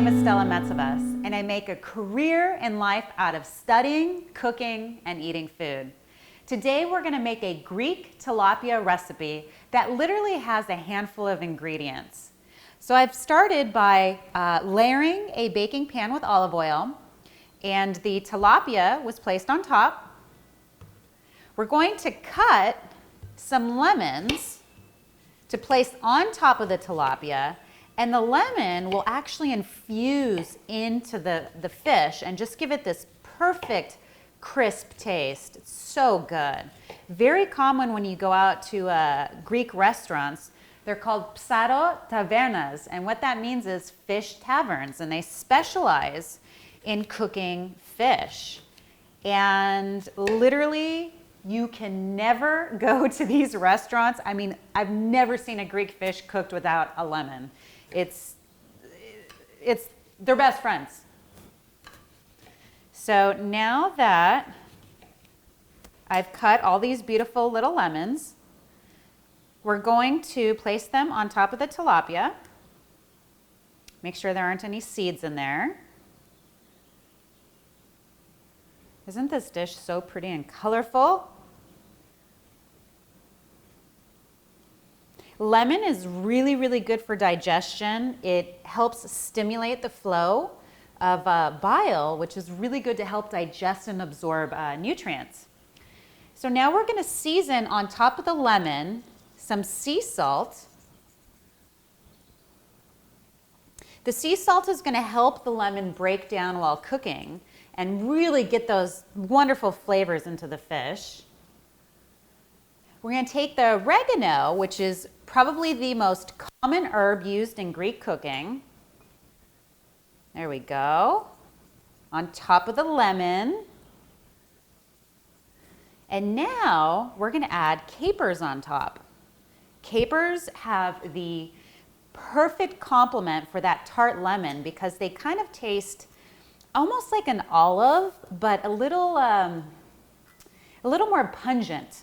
name is Stella Metsovas, and I make a career in life out of studying, cooking, and eating food. Today we're going to make a Greek tilapia recipe that literally has a handful of ingredients. So I've started by layering a baking pan with olive oil, and the tilapia was placed on top. We're going to cut some lemons to place on top of the tilapia, and the lemon will actually infuse into the fish and just give it this perfect crisp taste. It's so good. Very common when you go out to Greek restaurants. They're called psaro tavernas, and what that means is fish taverns, and they specialize in cooking fish. And literally, you can never go to these restaurants. I mean, I've never seen a Greek fish cooked without a lemon. They're best friends. So now that I've cut all these beautiful little lemons, we're going to place them on top of the tilapia. Make sure there aren't any seeds in there. Isn't this dish so pretty and colorful? Lemon is really, really good for digestion. It helps stimulate the flow of bile, which is really good to help digest and absorb nutrients. So now we're going to season on top of the lemon some sea salt. The sea salt is going to help the lemon break down while cooking and really get those wonderful flavors into the fish. We're going to take the oregano, which is probably the most common herb used in Greek cooking. There we go. On top of the lemon. And now we're going to add capers on top. Capers have the perfect complement for that tart lemon because they kind of taste almost like an olive, but a little more pungent.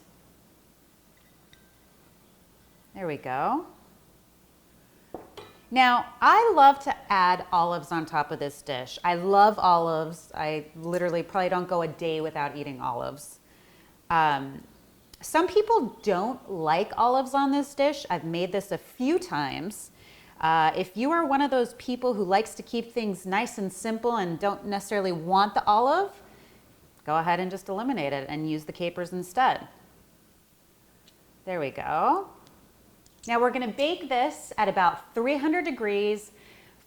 There we go. Now, I love to add olives on top of this dish. I love olives. I literally probably don't go a day without eating olives. Some people don't like olives on this dish. I've made this a few times. If you are one of those people who likes to keep things nice and simple and don't necessarily want the olive, go ahead and just eliminate it and use the capers instead. There we go. Now we're going to bake this at about 300 degrees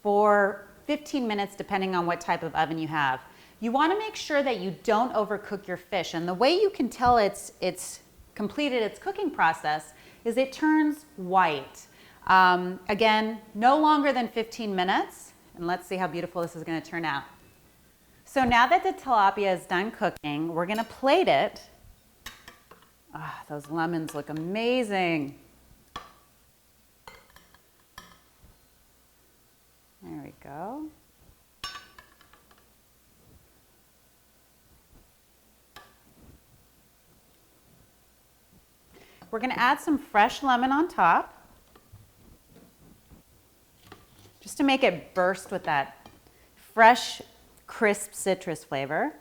for 15 minutes, depending on what type of oven you have. You want to make sure that you don't overcook your fish, and the way you can tell it's completed its cooking process is it turns white. Again, no longer than 15 minutes, and let's see how beautiful this is going to turn out. So now that the tilapia is done cooking, we're going to plate it. Ah, those lemons look amazing. There we go. We're going to add some fresh lemon on top, just to make it burst with that fresh, crisp citrus flavor.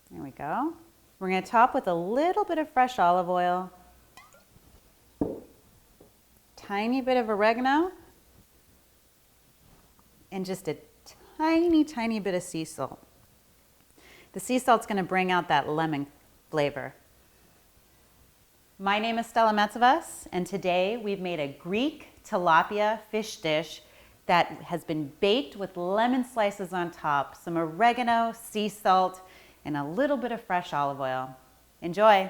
There we go. We're going to top with a little bit of fresh olive oil, tiny bit of oregano, and just a tiny, tiny bit of sea salt. The sea salt's going to bring out that lemon flavor. My name is Stella Metsovas, and today we've made a Greek tilapia fish dish that has been baked with lemon slices on top, some oregano, sea salt, and a little bit of fresh olive oil. Enjoy!